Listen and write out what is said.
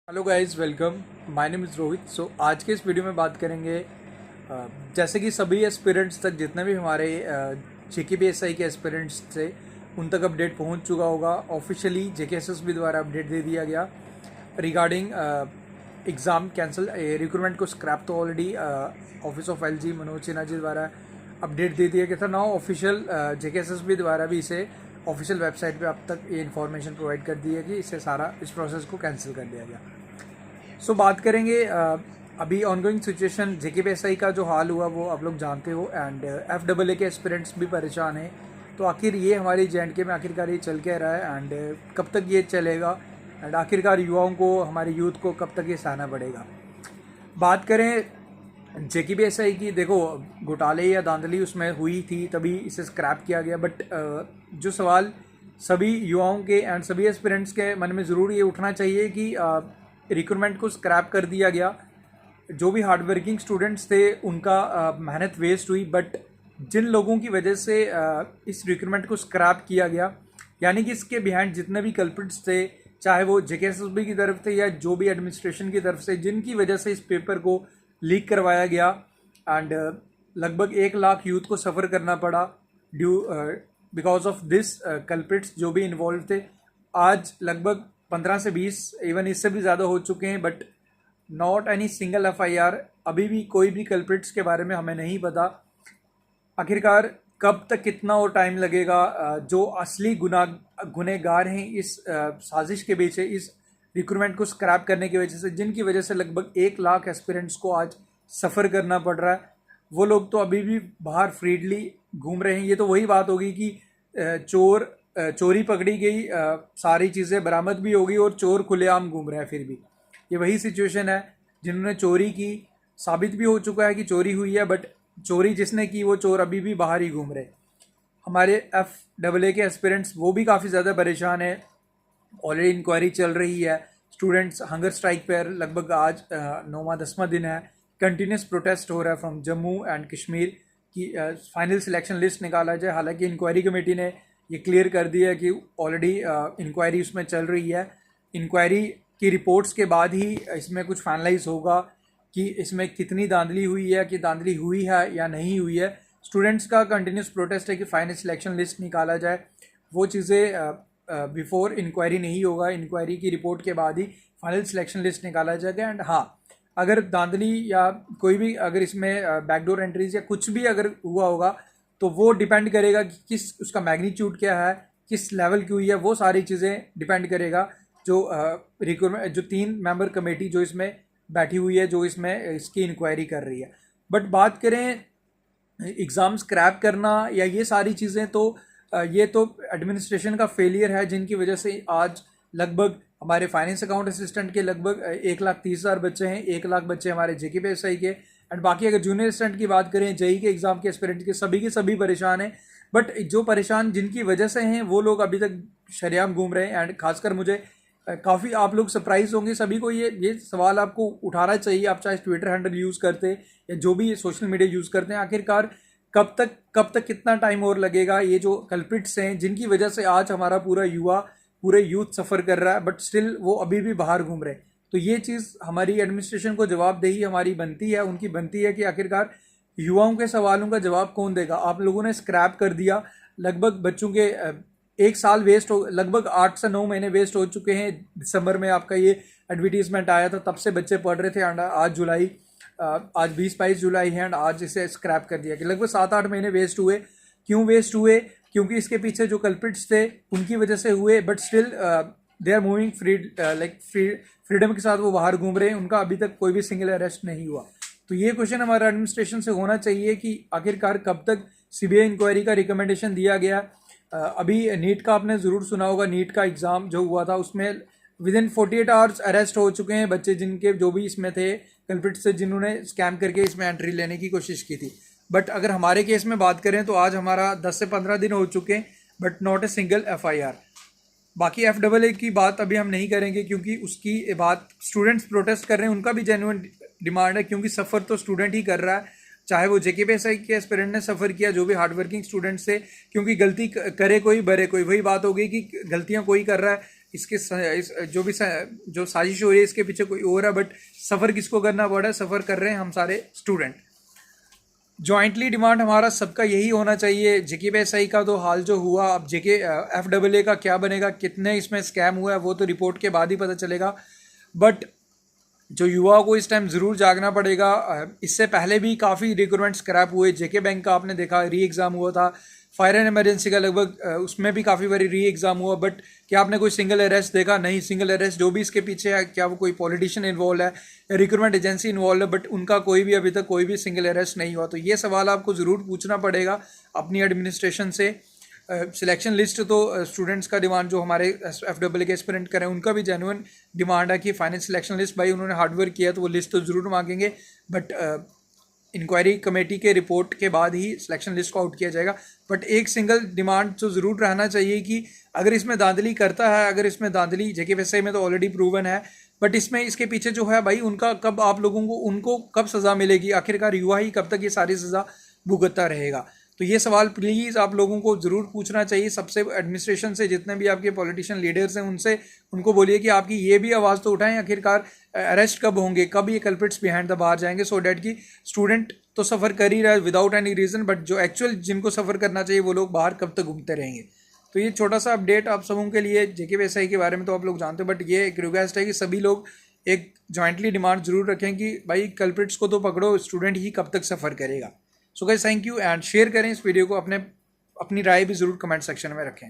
Hello guys, welcome. My name is Rohit. So आज के इस वीडियो में बात करेंगे जैसे कि सभी एस्पिरेंट्स तक जितने भी हमारे जेकेपीएसआई के एस्पिरेंट्स थे उन तक अपडेट पहुंच चुका होगा। ऑफिशियली जेकेएसएसबी द्वारा अपडेट दे दिया गया रिगार्डिंग एग्ज़ाम कैंसिल, रिक्रूटमेंट को स्क्रैप तो already office of LG Manoj Sinha ji द्वारा अपडेट दे दिया गया था। नाउ ऑफिशियल जेकेएसएसबी द्वारा भी इसे ऑफिशियल वेबसाइट पे अब तक ये इन्फॉर्मेशन प्रोवाइड कर दी है कि इसे सारा इस प्रोसेस को कैंसिल कर दिया गया। सो बात करेंगे अभी ऑनगोइंग सिचुएशन जेकेपीएसआई का जो हाल हुआ वो आप लोग जानते हो, एंड एफडब्ल्यूए के एस्पिरेंट्स भी परेशान हैं। तो आखिर ये हमारी जेएंडके में आखिरकार ये चल क्या रहा है, एंड कब तक ये चलेगा, एंड आखिरकार युवाओं को, हमारे यूथ को कब तक ये सहना पड़ेगा। बात करें जेकेपीएसआई की, देखो घोटाले या धांधली उसमें हुई थी तभी इसे स्क्रैप किया गया, बट जो सवाल सभी युवाओं के एंड सभी एस्पिरेंट्स के मन में ज़रूर ये उठना चाहिए कि रिक्रूटमेंट को स्क्रैप कर दिया गया। जो भी हार्ड वर्किंग स्टूडेंट्स थे उनका मेहनत वेस्ट हुई, बट जिन लोगों की वजह से इस रिक्रूटमेंट को स्क्रैप किया गया, यानी कि इसके बिहाइंड जितने भी कल्प्रिट्स थे, चाहे वो जेकेएसएसबी की तरफ थे या जो भी एडमिनिस्ट्रेशन की तरफ से, जिनकी वजह से इस पेपर को लीक करवाया गया, एंड लगभग 1 लाख यूथ को सफ़र करना पड़ा due because of this culprits जो भी इन्वॉल्व थे। आज लगभग 15 से 20, इवन इससे भी ज़्यादा हो चुके हैं, but not any single FIR. अभी भी कोई भी कल्प्रिट्स के बारे में हमें नहीं पता। आखिरकार कब तक कितना और टाइम लगेगा। जो असली गुनहगार हैं इस साजिश के पीछे, इस रिक्रूटमेंट को स्क्रैप करने की वजह से, जिनकी वजह से लगभग 1 लाख एस्पिरेंट्स को आज सफ़र करना पड़ रहा है, वो लोग तो अभी भी बाहर फ्रीडली घूम रहे हैं। ये तो वही बात होगी कि चोरी पकड़ी गई, सारी चीज़ें बरामद भी होगी और चोर खुलेआम घूम रहा है। फिर भी ये वही सिचुएशन है, जिन्होंने चोरी की साबित भी हो चुका है कि चोरी हुई है, बट चोरी जिसने की वो चोर अभी भी बाहर ही घूम रहे। हमारे एफडब्ल्यूए के एस्पिरेंट्स वो भी काफ़ी ज़्यादा परेशान है। ऑलरेडी इंक्वायरी चल रही है, स्टूडेंट्स हंगर स्ट्राइक पर लगभग आज 9वां-10वां दिन है। कंटिन्यूस प्रोटेस्ट हो रहा है फ्रॉम जम्मू एंड कश्मीर की फाइनल सिलेक्शन लिस्ट निकाला जाए। हालांकि इंक्वायरी कमेटी ने ये क्लियर कर दिया है कि ऑलरेडी इंक्वायरी उसमें चल रही है। इंक्वायरी की रिपोर्ट्स के बाद ही इसमें कुछ फाइनलाइज होगा कि इसमें कितनी धांधली हुई है, कि धांधली हुई है या नहीं हुई है। स्टूडेंट्स का कंटिन्यूस प्रोटेस्ट है कि फाइनल सिलेक्शन लिस्ट निकाला जाए। वो चीज़ें बिफोर इंक्वायरी नहीं होगा, इंक्वायरी की रिपोर्ट के बाद ही फाइनल सिलेक्शन लिस्ट निकाला जाएगा। एंड हाँ, अगर धांधली या कोई भी अगर इसमें बैकडोर एंट्रीज या कुछ भी अगर हुआ होगा तो वो डिपेंड करेगा कि किस उसका मैग्नीट्यूड क्या है, किस लेवल की हुई है। वो सारी चीज़ें डिपेंड करेगा जो रिक्रूटमेंट, जो 3 मेंबर कमेटी जो इसमें बैठी हुई है, जो इसमें इसकी इंक्वायरी कर रही है। बट बात करें एग्ज़ाम स्क्रैप करना या ये सारी चीज़ें, तो ये तो एडमिनिस्ट्रेशन का फेलियर है, जिनकी वजह से आज लगभग हमारे फाइनेंस अकाउंट असिस्टेंट के लगभग 1,30,000 बच्चे हैं। 1 लाख बच्चे हमारे जेकेपीएसआई के, एंड बाकी अगर जूनियर असिस्टेंट की बात करें, जेई के एग्ज़ाम के एस्पिरेंट के सभी परेशान हैं। बट जो परेशान जिनकी वजह से हैं वो लोग अभी तक शरेआम घूम रहे हैं। एंड खासकर मुझे काफ़ी आप लोग सरप्राइज होंगे, सभी को ये सवाल आपको उठाना चाहिए। आप चाहे ट्विटर हैंडल यूज़ करते या जो भी सोशल मीडिया यूज़ करते हैं, आखिरकार कब तक कितना टाइम और लगेगा। ये जो कल्प्रिट्स हैं जिनकी वजह से आज हमारा पूरे यूथ सफ़र कर रहा है, बट स्टिल वो अभी भी बाहर घूम रहे हैं। तो ये चीज़ हमारी एडमिनिस्ट्रेशन को जवाबदेही हमारी बनती है, उनकी बनती है कि आखिरकार युवाओं के सवालों का जवाब कौन देगा। आप लोगों ने स्क्रैप कर दिया, लगभग बच्चों के 1 साल वेस्ट हो, लगभग 8 से 9 महीने वेस्ट हो चुके हैं। दिसंबर में आपका ये एडवर्टीजमेंट आया था, तब से बच्चे पढ़ रहे थे, एंड आज 20-22 जुलाई है, एंड आज इसे स्क्रैप कर दिया कि लगभग 7-8 महीने वेस्ट हुए। क्यों वेस्ट हुए? क्योंकि इसके पीछे जो कल्प्रिट्स थे उनकी वजह से हुए, but still they are moving freedom के साथ वो बाहर घूम रहे हैं। उनका अभी तक कोई भी सिंगल अरेस्ट नहीं हुआ। तो ये क्वेश्चन हमारे एडमिनिस्ट्रेशन से होना चाहिए कि आखिरकार कब तक सीबीआई इंक्वायरी का रिकमेंडेशन दिया गया। अभी नीट का आपने ज़रूर सुना होगा, नीट का एग्ज़ाम जो हुआ था उसमें विद इन 48 आवर्स अरेस्ट हो चुके हैं बच्चे, जिनके जो भी इसमें थे कल्प्रिट्स से, जिन्होंने स्कैम करके इसमें एंट्री लेने की कोशिश की थी। बट अगर हमारे केस में बात करें तो आज हमारा 10 से 15 दिन हो चुके हैं, but not a single FIR. बाकी एफडब्ल्यूए की बात अभी हम नहीं करेंगे क्योंकि उसकी बात स्टूडेंट्स प्रोटेस्ट कर रहे हैं, उनका भी जेन्युइन डिमांड है, क्योंकि सफ़र तो स्टूडेंट ही कर रहा है। चाहे वो जेकेपीएसआई के एस्पिरेंट ने सफ़र किया, जो भी हार्ड वर्किंग स्टूडेंट्स थे, क्योंकि गलती करे कोई बरे कोई, वही बात हो गई कि गलतियाँ कोई कर रहा है इसके जो साजिश हो रही है इसके पीछे कोई और है, बट सफ़र किसको करना पड़ रहा है? सफ़र कर रहे हैं हम सारे स्टूडेंट। जॉइंटली डिमांड हमारा सबका यही होना चाहिए। JKPSI का तो हाल जो हुआ, अब FAA का क्या बनेगा, कितने इसमें स्कैम हुआ है वो तो रिपोर्ट के बाद ही पता चलेगा। बट जो युवाओं को इस टाइम ज़रूर जागना पड़ेगा। इससे पहले भी काफ़ी रिक्रूटमेंट स्क्रैप हुए। JK बैंक का आपने देखा री एग्ज़ाम हुआ था, फायर एंड इमरजेंसी का लगभग उसमें भी काफ़ी बारी री एग्ज़ाम हुआ। बट क्या आपने कोई सिंगल अरेस्ट देखा? नहीं। सिंगल अरेस्ट जो भी इसके पीछे है, क्या वो कोई पॉलिटिशियन इन्वॉल्व है, रिक्रूटमेंट एजेंसी इन्वॉल्व है, बट उनका कोई भी अभी तक कोई भी सिंगल अरेस्ट नहीं हुआ। तो ये सवाल आपको ज़रूर पूछना पड़ेगा अपनी एडमिनिस्ट्रेशन से। सिलेक्शन लिस्ट तो स्टूडेंट्स का डिमांड जो हमारे FAA के एस्पिरेंट करें उनका भी जेन्युइन डिमांड है कि फाइनल सिलेक्शन लिस्ट, भाई उन्होंने हार्डवर्क किया तो वो लिस्ट तो ज़रूर मांगेंगे, बट इंक्वायरी कमेटी के रिपोर्ट के बाद ही सिलेक्शन लिस्ट को आउट किया जाएगा। बट एक सिंगल डिमांड तो ज़रूर रहना चाहिए कि अगर इसमें धांधली करता है, अगर इसमें धांधली JKPSI में तो ऑलरेडी प्रूवन है, बट इसमें इसके पीछे जो है भाई उनका कब आप लोगों को उनको कब सज़ा मिलेगी? आखिरकार युवा ही कब तक ये सारी सज़ा भुगतता रहेगा? तो ये सवाल प्लीज़ आप लोगों को ज़रूर पूछना चाहिए सबसे, एडमिनिस्ट्रेशन से, जितने भी आपके पॉलिटिशियन लीडर्स हैं उनसे, उनको बोलिए कि आपकी ये भी आवाज़ तो उठाएं, आखिरकार अरेस्ट कब होंगे, कब ये कल्प्रिट्स बिहाइंड द बाहर जाएंगे, सो डैट कि स्टूडेंट तो सफ़र कर ही रहा है विदाउट एनी रीज़न, बट जो एक्चुअल जिनको सफ़र करना चाहिए वो लोग बाहर कब तक घूमते रहेंगे। तो ये छोटा सा अपडेट आप सबों के लिए JKPSI के बारे में तो आप लोग जानते हो, बट ये एक रिक्वेस्ट है कि सभी लोग एक जॉइंटली डिमांड ज़रूर रखें कि भाई कल्प्रिट्स को तो पकड़ो, स्टूडेंट ही कब तक सफ़र करेगा। So guys thank you, and share करें इस वीडियो को, अपनी राय भी ज़रूर कमेंट सेक्शन में रखें।